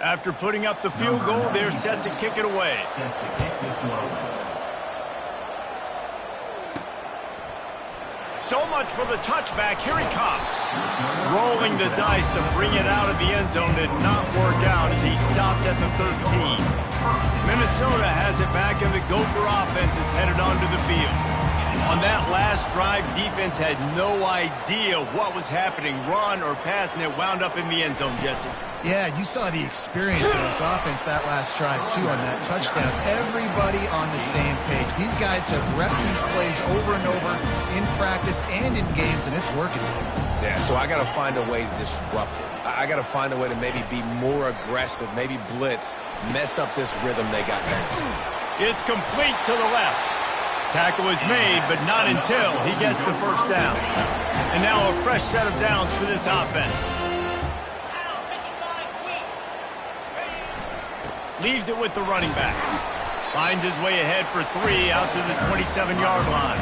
After putting up the field goal, they're set to kick it away. So much for the touchback. Here he comes. Rolling the dice to bring it out of the end zone did not work out as he stopped at the 13. Minnesota has it back, and the Gopher offense is headed onto the field. On that last drive, defense had no idea what was happening, run or pass, and it wound up in the end zone, Jesse. Yeah, you saw the experience of this offense that last drive, too, on that touchdown. Everybody on the same page. These guys have repped these plays over and over in practice and in games, and it's working. Yeah, so I got to find a way to disrupt it. I got to find a way to maybe be more aggressive, maybe blitz, mess up this rhythm they got there. It's complete to the left. Tackle is made, but not until he gets the first down. And now a fresh set of downs for this offense. Leaves it with the running back. Finds his way ahead for 3 out to the 27-yard line.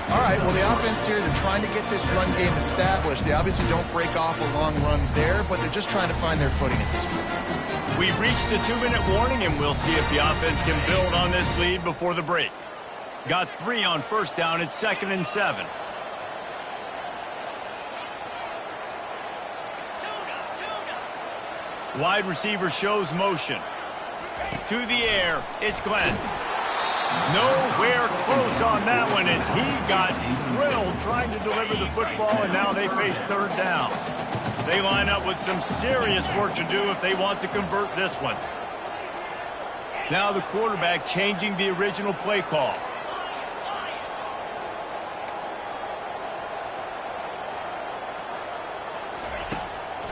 All right, well, the offense here, they're trying to get this run game established. They obviously don't break off a long run there, but they're just trying to find their footing at this point. We've reached the 2-minute warning, and we'll see if the offense can build on this lead before the break. Got 3 on first down. It's 2nd and 7. Wide receiver shows motion. To the air, it's Glenn. Nowhere close on that one as he got drilled trying to deliver the football, and now they face 3rd down. They line up with some serious work to do if they want to convert this one. Now the quarterback changing the original play call.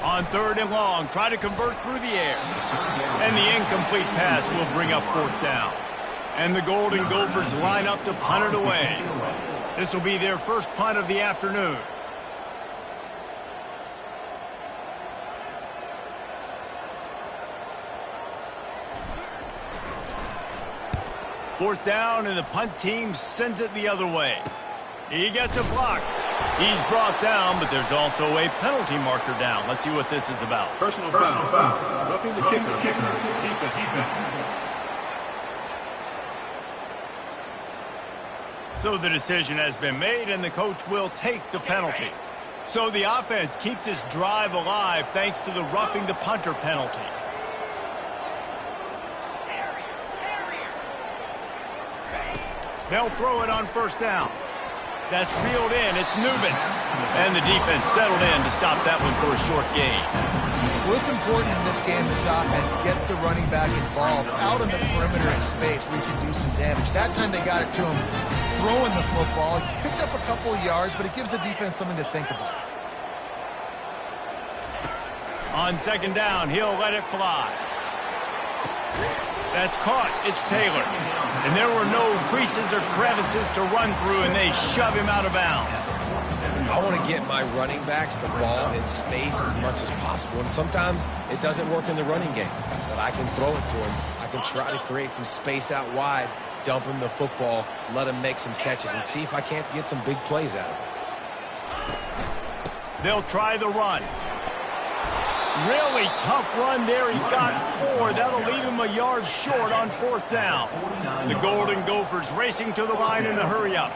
On 3rd and long, try to convert through the air. And the incomplete pass will bring up 4th down. And the Golden Gophers line up to punt it away. This will be their first punt of the afternoon. Fourth down, and the punt team sends it the other way. He gets a block. He's brought down, but there's also a penalty marker down. Let's see what this is about. Personal foul. Roughing the kicker. Defense. So the decision has been made, and the coach will take the penalty. So the offense keeps this drive alive thanks to the roughing the punter penalty. They'll throw it on first down. That's reeled in. It's Newman. And the defense settled in to stop that one for a short gain. Well, it's important in this game this offense gets the running back involved out on the perimeter in space where he can do some damage. That time they got it to him throwing the football. Picked up a couple of yards, but it gives the defense something to think about. On 2nd down, he'll let it fly. That's caught. It's Taylor. And there were no creases or crevices to run through, and they shove him out of bounds. I want to get my running backs the ball in space as much as possible, and sometimes it doesn't work in the running game, but I can throw it to him. I can try to create some space out wide, dump him the football, let him make some catches, and see if I can't get some big plays out of him. They'll try the run. Really tough run there. He got 4. That'll leave him a yard short on 4th down. The Golden Gophers racing to the line in a hurry up.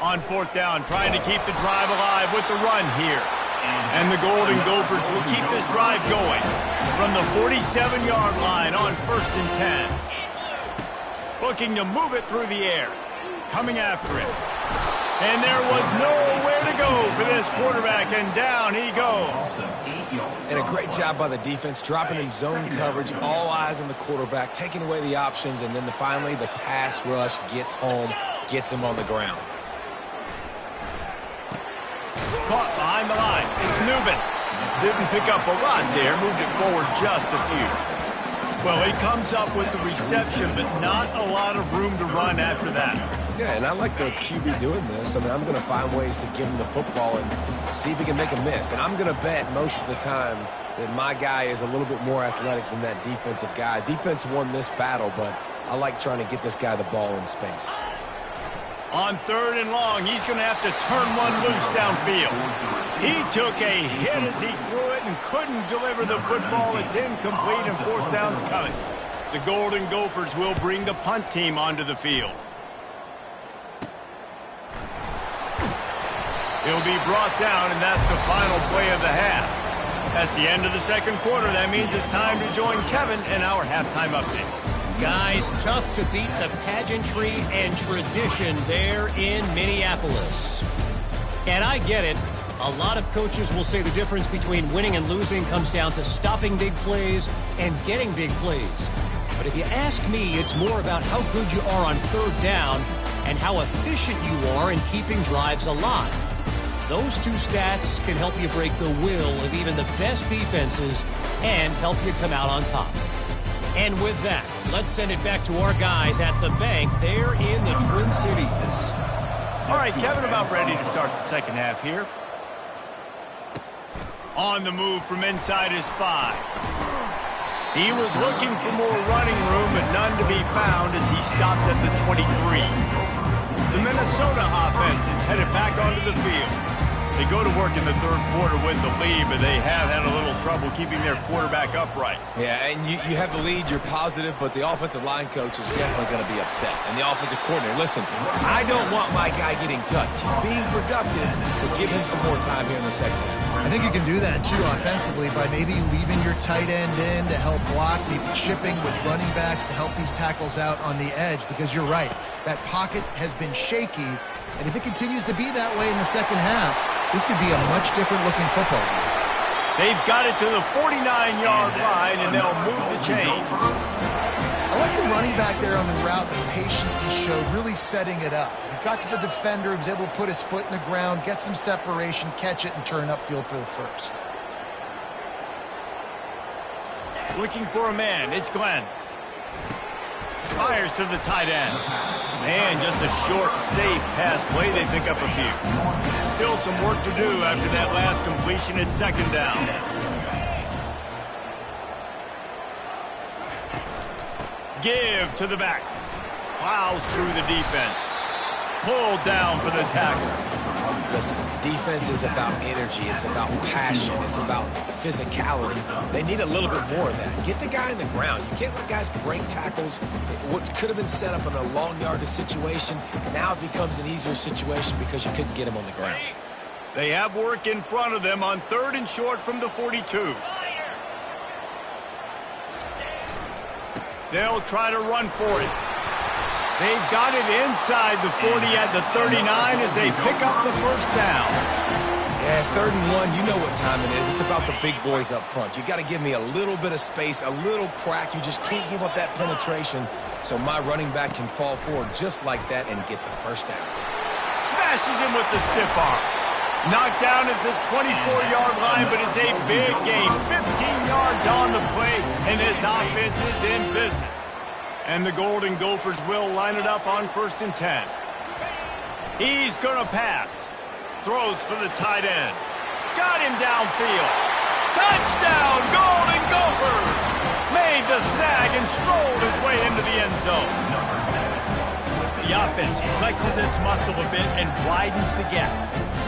On 4th down, trying to keep the drive alive with the run here. And the Golden Gophers will keep this drive going from the 47-yard line on 1st and 10. Looking to move it through the air. Coming after it. And there was nowhere to go for this quarterback, and down he goes. And a great job by the defense, dropping in zone coverage, all eyes on the quarterback, taking away the options, and then finally the pass rush gets home, gets him on the ground. Caught behind the line. It's Newman. Didn't pick up a lot there, moved it forward just a few. Well, he comes up with the reception, but not a lot of room to run after that. Yeah, and I like the QB doing this. I mean, I'm going to find ways to give him the football and see if he can make a miss. And I'm going to bet most of the time that my guy is a little bit more athletic than that defensive guy. Defense won this battle, but I like trying to get this guy the ball in space. On 3rd and long, he's going to have to turn one loose downfield. He took a hit as he threw it and couldn't deliver the football. It's incomplete and 4th down's coming. The Golden Gophers will bring the punt team onto the field. He'll be brought down, and that's the final play of the half. That's the end of the 2nd quarter. That means it's time to join Kevin in our halftime update. Guys, tough to beat the pageantry and tradition there in Minneapolis. And I get it. A lot of coaches will say the difference between winning and losing comes down to stopping big plays and getting big plays. But if you ask me, it's more about how good you are on 3rd down and how efficient you are in keeping drives alive. Those 2 stats can help you break the will of even the best defenses and help you come out on top. And with that, let's send it back to our guys at the bank there in the Twin Cities. All right, Kevin, about ready to start the 2nd half here. On the move from inside his 5. He was looking for more running room, but none to be found as he stopped at the 23. The Minnesota offense is headed back onto the field. They go to work in the 3rd quarter with the lead, but they have had a little trouble keeping their quarterback upright. Yeah, and you have the lead, you're positive, but the offensive line coach is definitely going to be upset. And the offensive coordinator, listen, I don't want my guy getting touched. He's being productive, but give him some more time here in the 2nd half. I think you can do that, too, offensively, by maybe leaving your tight end in to help block, maybe chipping with running backs to help these tackles out on the edge, because you're right. That pocket has been shaky, and if it continues to be that way in the 2nd half, this could be a much different-looking football game. They've got it to the 49-yard line, and they'll move the chains. I like the running back there on the route, the patience he showed, really setting it up. He got to the defender, he was able to put his foot in the ground, get some separation, catch it, and turn upfield for the 1st. Looking for a man, it's Glenn. Fires to the tight end. And just a short, safe pass play. They pick up a few. Still some work to do after that last completion at 2nd down. Give to the back. Plows through the defense. Pulled down for the tackle. Listen, defense is about energy. It's about passion. It's about physicality. They need a little bit more of that. Get the guy in the ground. You can't let guys break tackles. What could have been set up in a long yardage situation, now it becomes an easier situation because you couldn't get him on the ground. They have work in front of them on 3rd and short from the 42. They'll try to run for it. They've got it inside the 40 at the 39 as they pick up the 1st down. Yeah, 3rd and 1, you know what time it is. It's about the big boys up front. You got to give me a little bit of space, a little crack. You just can't give up that penetration so my running back can fall forward just like that and get the 1st down. Smashes him with the stiff arm. Knocked down at the 24-yard line, but it's a big gain. 15 yards on the play, and this offense is in business. And the Golden Gophers will line it up on 1st and 10. He's going to pass. Throws for the tight end. Got him downfield. Touchdown, Golden Gophers! Made the snag and strolled his way into the end zone. The offense flexes its muscle a bit and widens the gap.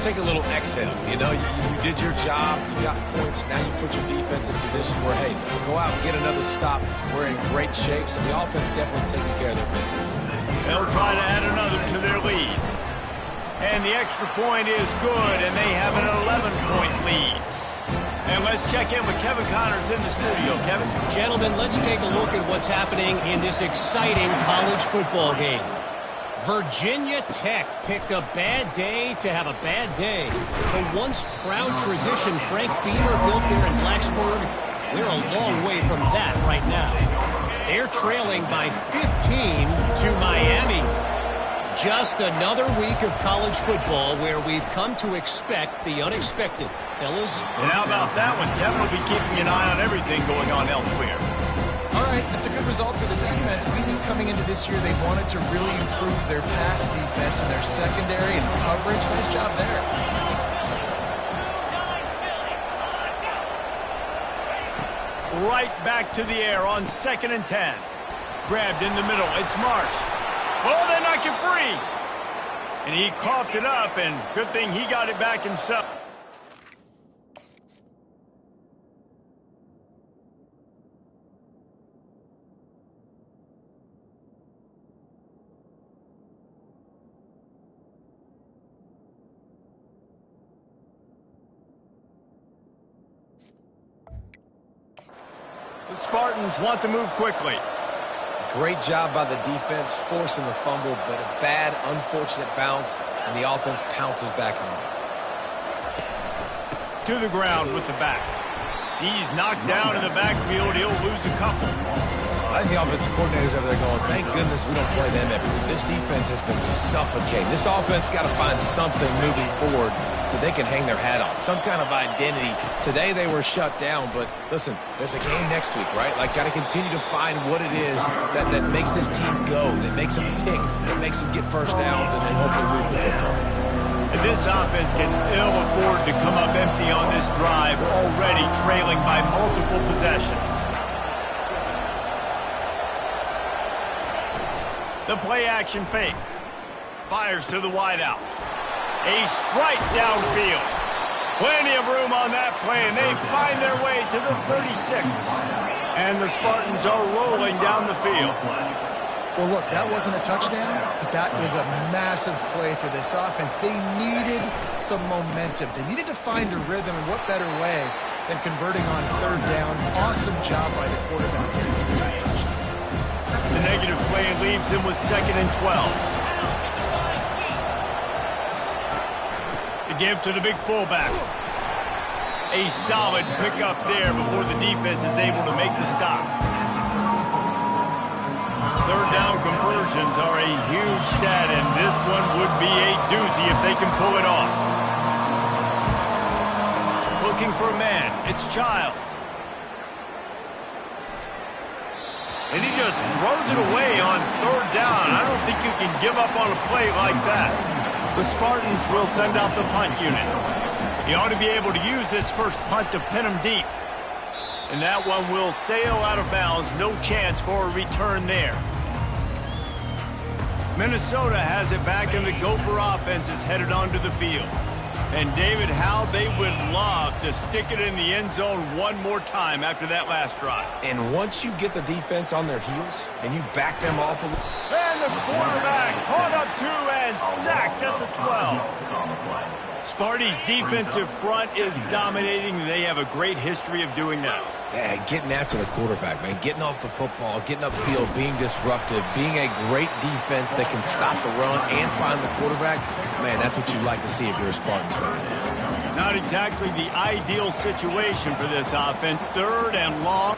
Take a little exhale. You know, you did your job. You got points. Now you put your defense in a position where, hey, go out and get another stop. We're in great shape, so the offense definitely taking care of their business. They'll try to add another to their lead. And the extra point is good, and they have an 11-point lead. And let's check in with Kevin Connors in the studio. Kevin? Gentlemen, let's take a look at what's happening in this exciting college football game. Virginia Tech picked a bad day to have a bad day. The once proud tradition Frank Beamer built there in Blacksburg, we're a long way from that right now. They're trailing by 15 to Miami. Just another week of college football where we've come to expect the unexpected. Fellas? And how about that one? Kevin will be keeping an eye on everything going on elsewhere. All right, that's a good result for the defense. We knew coming into this year they wanted to really improve their pass defense and their secondary and coverage. Nice job there. Right back to the air on 2nd and 10. grabbed in the middle. It's Marsh. Oh, they knock him free. And he coughed it up, and good thing he got it back himself. The Spartans want to move quickly. Great job by the defense, forcing the fumble, but a bad, unfortunate bounce, and the offense pounces back on it. To the ground with the back. He's knocked down in the backfield. He'll lose a couple. I think the offensive coordinators over there going, thank goodness we don't play them every week. This defense has been suffocating. This offense got to find something moving forward that they can hang their hat on, some kind of identity. Today they were shut down, but listen, there's a game next week, right? Like, got to continue to find what it is that makes this team go, that makes them tick, that makes them get first downs, and then hopefully move the football. And this offense can ill afford to come up empty on this drive, already trailing by multiple possessions. The play-action fake. Fires to the wideout. A strike downfield. Plenty of room on that play, and they find their way to the 36. And the Spartans are rolling down the field. Well, look, that wasn't a touchdown, but that was a massive play for this offense. They needed some momentum. They needed to find a rhythm, and what better way than converting on third down. Awesome job by the quarterback. The negative play leaves him with 2nd and 12. The give to the big fullback. A solid pickup there before the defense is able to make the stop. Third down conversions are a huge stat, and this one would be a doozy if they can pull it off. Looking for a man. It's Childs. And he just throws it away on third down. I don't think you can give up on a play like that. The Spartans will send out the punt unit. He ought to be able to use this first punt to pin him deep. And that one will sail out of bounds. No chance for a return there. Minnesota has it back, and the Gopher offense is headed onto the field. And David, how they would love to stick it in the end zone one more time after that last drive. And once you get the defense on their heels and you back them off a little. And the quarterback caught up to and sacked at the 12. Sparty's defensive front is dominating. They have a great history of doing that. Yeah, getting after the quarterback, man. Getting off the football, getting upfield, being disruptive, being a great defense that can stop the run and find the quarterback. Man, that's what you like to see if you're a Spartans fan. Not exactly the ideal situation for this offense. 3rd and long.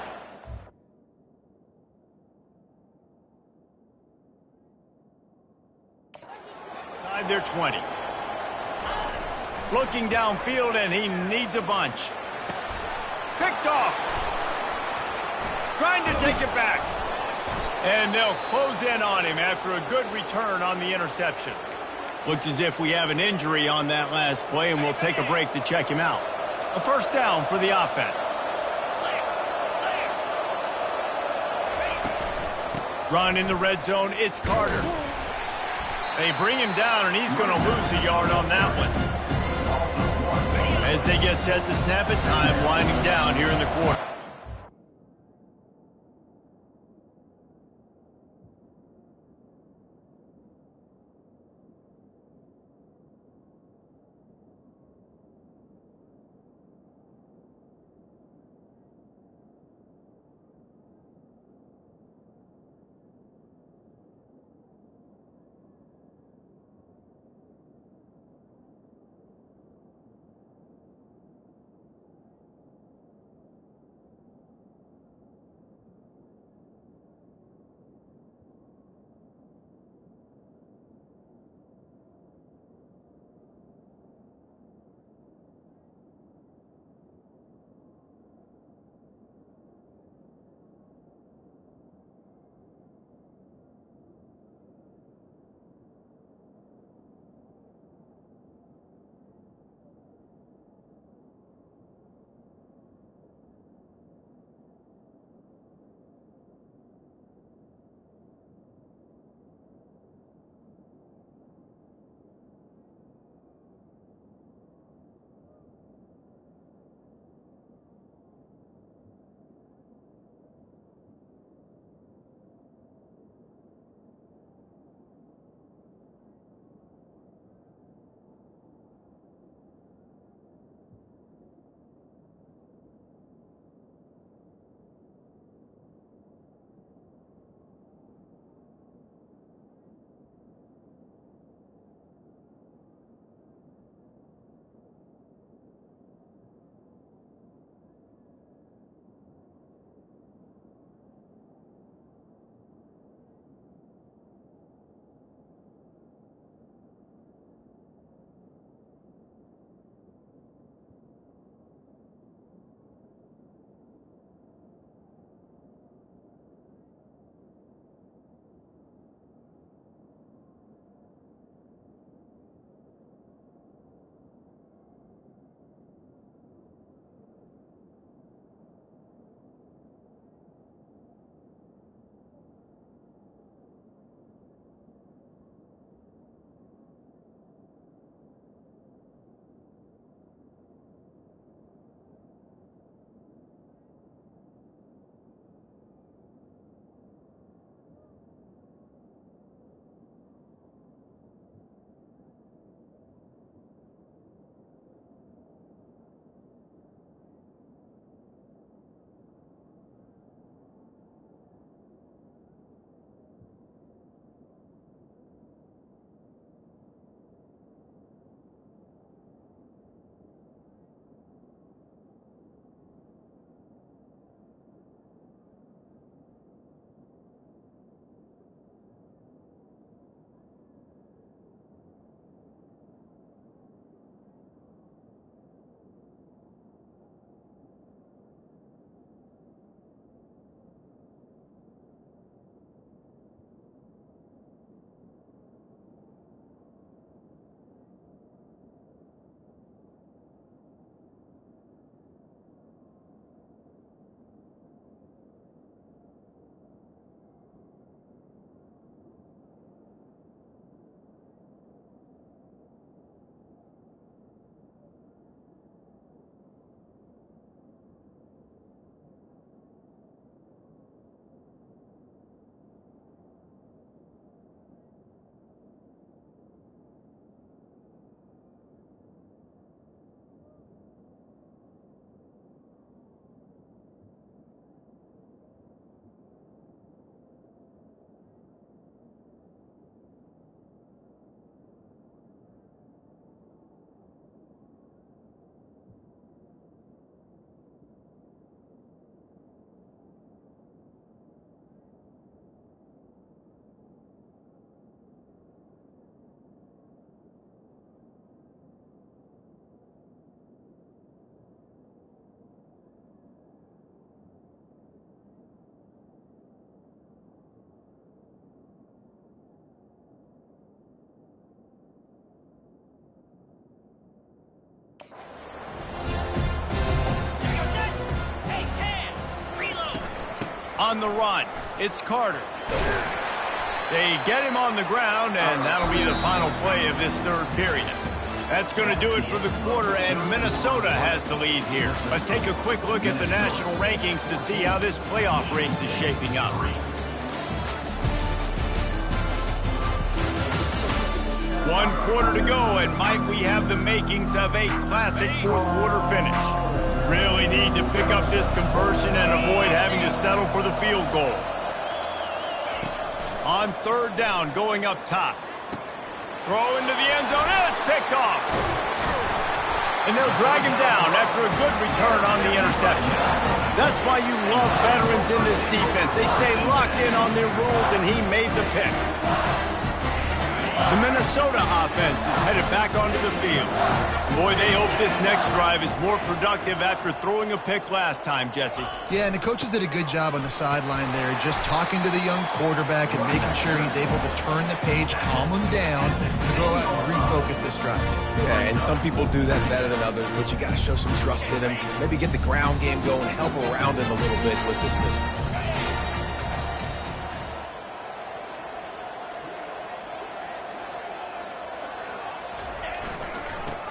Inside their 20. Looking downfield, and he needs a bunch. Picked off. Trying to take it back. And they'll close in on him after a good return on the interception. Looks as if we have an injury on that last play, and we'll take a break to check him out. A first down for the offense. Run in the red zone. It's Carter. They bring him down, and he's going to lose a yard on that one. As they get set to snap it, time winding down here in the quarter. On the run, it's Carter. They get him on the ground, and that'll be the final play of this third period. That's going to do it for the quarter, and Minnesota has the lead here. Let's take a quick look at the national rankings to see how this playoff race is shaping up. 1 quarter to go, and Mike, we have the makings of a classic fourth quarter finish. Really need to pick up this conversion and avoid having to settle for the field goal. On third down, going up top. Throw into the end zone, and it's picked off. And they'll drag him down after a good return on the interception. That's why you love veterans in this defense. They stay locked in on their rules, and he made the pick. The Minnesota offense is headed back onto the field. Boy, they hope this next drive is more productive after throwing a pick last time, Jesse. Yeah, and the coaches did a good job on the sideline there, just talking to the young quarterback and making sure he's able to turn the page, calm him down, to go out and refocus this drive. Yeah, and some people do that better than others, but you got to show some trust in him. Maybe get the ground game going, help around him a little bit with this system.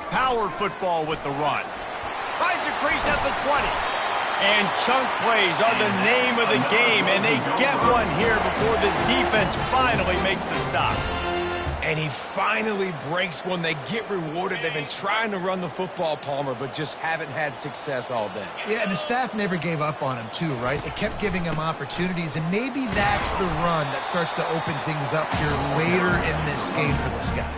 Power football with the run. Finds a crease at the 20. And chunk plays are the name of the game, and they get one here before the defense finally makes the stop. And he finally breaks one. They get rewarded. They've been trying to run the football, Palmer, but just haven't had success all day. Yeah, and the staff never gave up on him, too, right? They kept giving him opportunities, and maybe that's the run that starts to open things up here later in this game for this guy.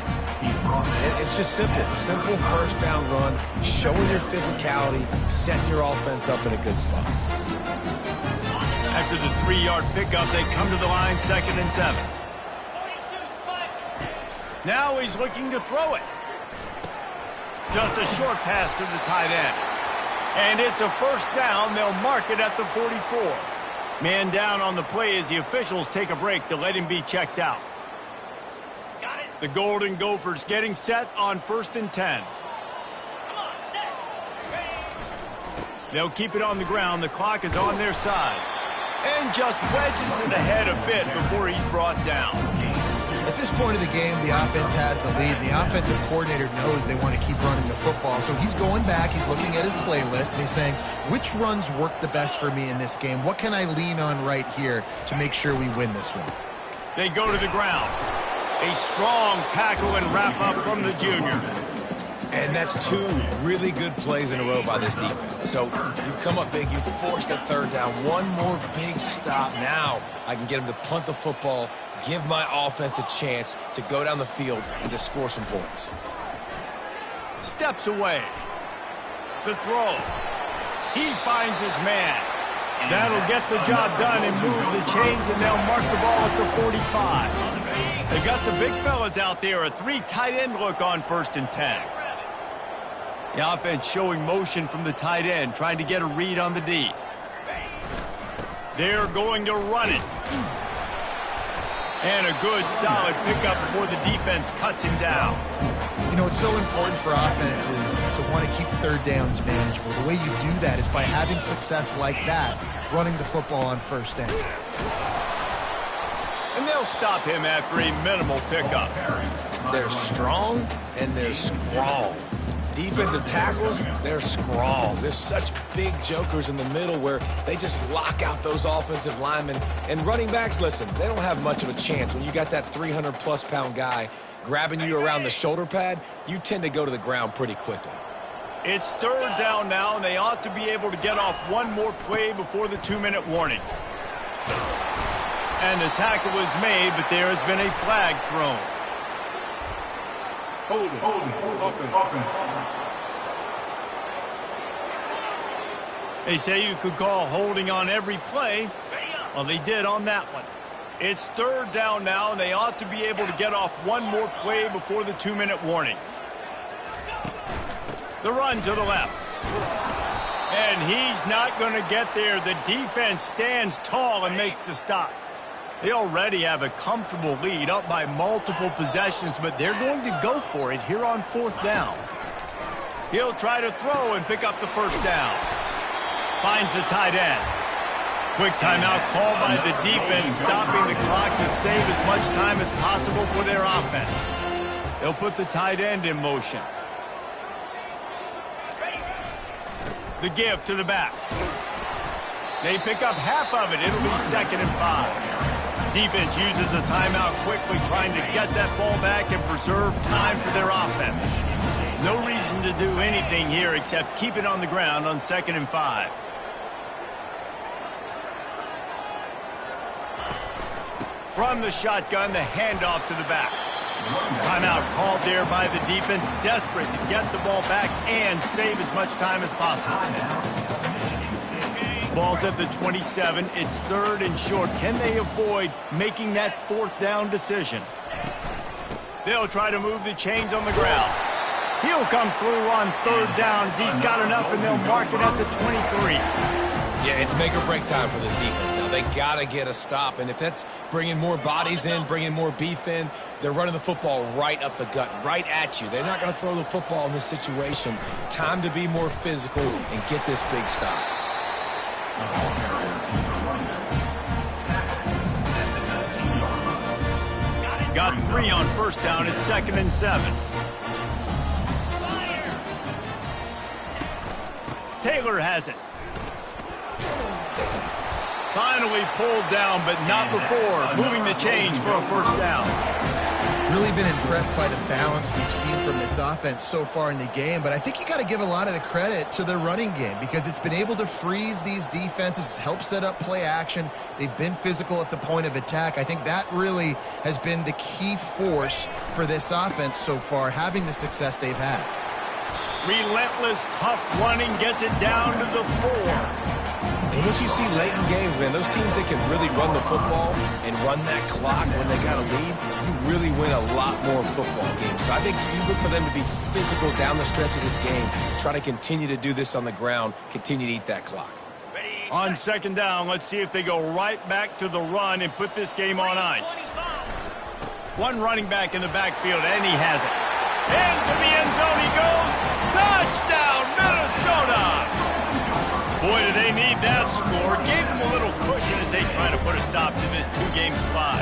It's just simple. Simple first down run, showing your physicality, setting your offense up in a good spot. After the 3-yard pickup, they come to the line, 2nd and 7. Now he's looking to throw it. Just a short pass to the tight end. And it's a first down. They'll mark it at the 44. Man down on the play as the officials take a break to let him be checked out. The Golden Gophers getting set on 1st and 10. They'll keep it on the ground. The clock is on their side. And just wedges it ahead a bit before he's brought down. At this point of the game, the offense has the lead. The offensive coordinator knows they want to keep running the football. So he's going back. He's looking at his playlist, and he's saying, which runs work the best for me in this game? What can I lean on right here to make sure we win this one? They go to the ground. A strong tackle and wrap-up from the junior. And that's 2 really good plays in a row by this defense. So you've come up big. You've forced a third down. One more big stop. Now I can get him to punt the football, give my offense a chance to go down the field and to score some points. Steps away. The throw. He finds his man. That'll get the job done and move the chains, and they'll mark the ball at the 45. They got the big fellas out there, a 3 tight end look on 1st and 10. The offense showing motion from the tight end, trying to get a read on the D. They're going to run it. And a good, solid pickup before the defense cuts him down. You know, it's so important for offenses to want to keep third downs manageable. The way you do that is by having success like that, running the football on 1st down. And they'll stop him after a minimal pickup. They're strong and they're strong. Defensive tackles, they're strong. There's such big jokers in the middle where they just lock out those offensive linemen. And running backs, listen, they don't have much of a chance. When you got that 300-plus pound guy grabbing you around the shoulder pad, you tend to go to the ground pretty quickly. It's 3rd down now, and they ought to be able to get off one more play before the 2-minute warning. And the tackle was made, but there has been a flag thrown. Holding. Offense. They say you could call holding on every play. Well, they did on that one. It's 3rd down now, and they ought to be able to get off one more play before the 2-minute warning. The run to the left. And he's not going to get there. The defense stands tall and makes the stop. They already have a comfortable lead, up by multiple possessions, but they're going to go for it here on 4th down. He'll try to throw and pick up the 1st down. Finds the tight end. Quick timeout called by the defense, stopping the clock to save as much time as possible for their offense. They'll put the tight end in motion. The give to the back. They pick up half of it. It'll be 2nd and 5. Defense uses a timeout quickly, trying to get that ball back and preserve time for their offense. No reason to do anything here except keep it on the ground on 2nd and 5. From the shotgun, the handoff to the back. Timeout called there by the defense, desperate to get the ball back and save as much time as possible. Ball's at the 27. It's 3rd and short. Can they avoid making that 4th down decision? They'll try to move the chains on the ground. He'll come through on 3rd downs. He's got enough, and they'll mark it at the 23. Yeah, it's make or break time for this defense now. They got to get a stop, and if that's bringing more bodies in, bringing more beef in, they're running the football right up the gut, right at you. They're not going to throw the football in this situation. Time to be more physical and get this big stop. Got 3 on 1st down at 2nd and 7. Taylor has it. Finally pulled down, but not before. Moving the chains for a 1st down. Really been impressed by the balance we've seen from this offense so far in the game, but I think you got to give a lot of the credit to the running game because it's been able to freeze these defenses, help set up play action. They've been physical at the point of attack. I think that really has been the key force for this offense so far, having the success they've had. Relentless, tough running gets it down to the 4. And what you see late in games, man, those teams that can really run the football and run that clock when they got a lead, you really win a lot more football games. So I think you look for them to be physical down the stretch of this game, try to continue to do this on the ground, continue to eat that clock. On 2nd down, let's see if they go right back to the run and put this game on ice. One running back in the backfield, and he has it. Into the end zone he goes. Touchdown, Minnesota! Boy, do they need that score. Gave them a little cushion as they try to put a stop to this 2-game slide.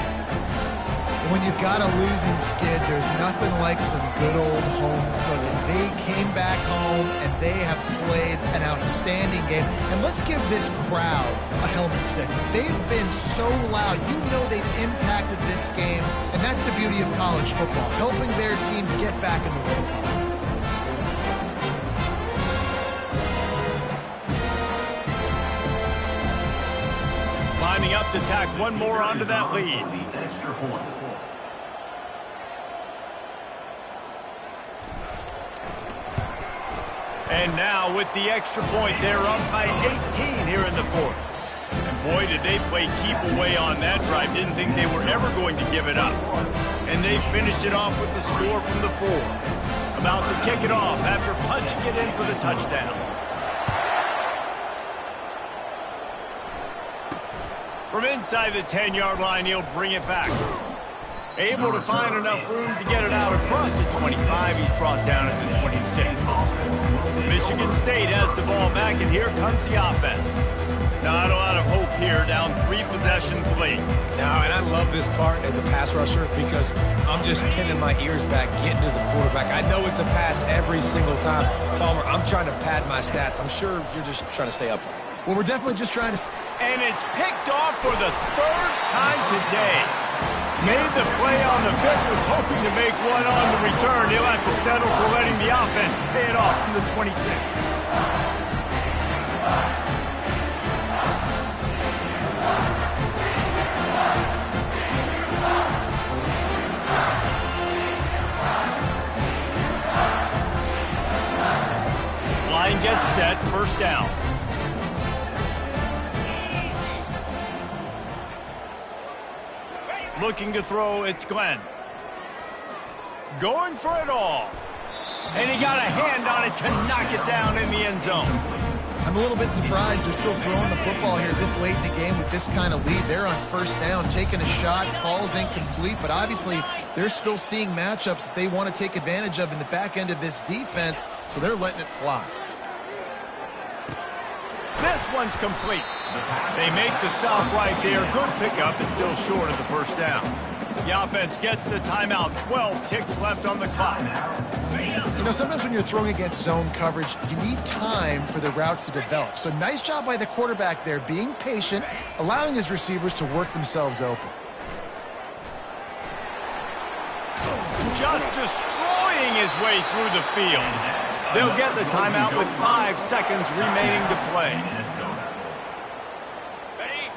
When you've got a losing skid, there's nothing like some good old home cooking. They came back home, and they have played an outstanding game. And let's give this crowd a helmet stick. They've been so loud. You know they've impacted this game, and that's the beauty of college football, helping their team get back in the win column. Lining up to tack one more onto that lead. And now with the extra point, they're up by 18 here in the 4th. And boy, did they play keep away on that drive. Didn't think they were ever going to give it up. And they finished it off with the score from the 4. About to kick it off after punching it in for the touchdown. From inside the 10-yard line, he'll bring it back. Able to find enough room to get it out across the 25. He's brought down at the 26. Michigan State has the ball back, and here comes the offense. Not a lot of hope here, down 3 possessions late. Now, and I love this part as a pass rusher because I'm just pinning my ears back, getting to the quarterback. I know it's a pass every single time. Palmer, I'm trying to pad my stats. I'm sure you're just trying to stay upright. Well, we're definitely just trying to... And it's picked off for the 3rd time today. Made the play on the 5th, was hoping to make one on the return. He'll have to settle for letting the offense pay it off from the 26. Line gets set, 1st down. Looking to throw, it's Glenn. Going for it all. And he got a hand on it to knock it down in the end zone. I'm a little bit surprised they're still throwing the football here this late in the game with this kind of lead. They're on 1st down, taking a shot, falls incomplete, but obviously they're still seeing matchups that they want to take advantage of in the back end of this defense, so they're letting it fly. This one's complete. They make the stop right there. Good pickup. It's still short of the first down. The offense gets the timeout. 12 ticks left on the clock. You know, sometimes when you're throwing against zone coverage, you need time for the routes to develop. So nice job by the quarterback there, being patient, allowing his receivers to work themselves open. Just destroying his way through the field. They'll get the timeout with 5 seconds remaining to play.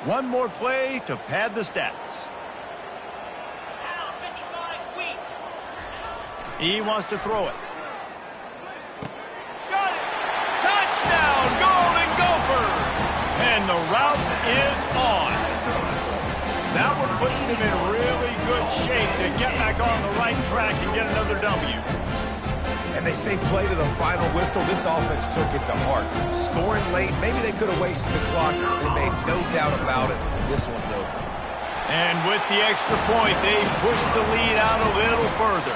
One more play to pad the stats. He wants to throw it. Got it! Touchdown, Golden Gophers! And the route is on. That one puts them in really good shape to get back on the right track and get another W. And they say play to the final whistle. This offense took it to heart. Scoring late, maybe they could have wasted the clock. They made no doubt about it. This one's over. And with the extra point, they push the lead out a little further.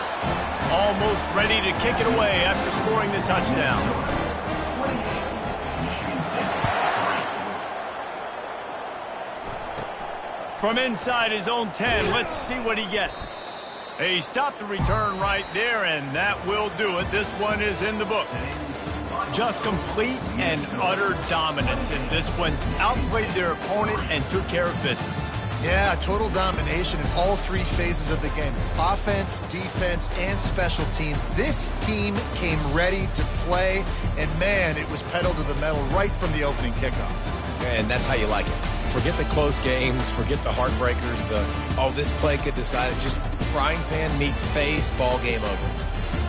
Almost ready to kick it away after scoring the touchdown. From inside his own 10, let's see what he gets. He stopped the return right there, and that will do it. This one is in the book. Just complete and utter dominance in this one. Outplayed their opponent and took care of business. Yeah, total domination in all 3 phases of the game. Offense, defense, and special teams. This team came ready to play, and man, it was pedal to the metal right from the opening kickoff. And that's how you like it. Forget the close games, forget the heartbreakers, this play could decide it. Just frying pan, meet face, ball game over.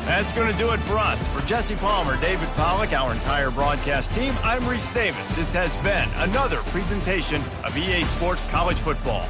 That's going to do it for us. For Jesse Palmer, David Pollack, our entire broadcast team, I'm Reese Davis. This has been another presentation of EA Sports College Football.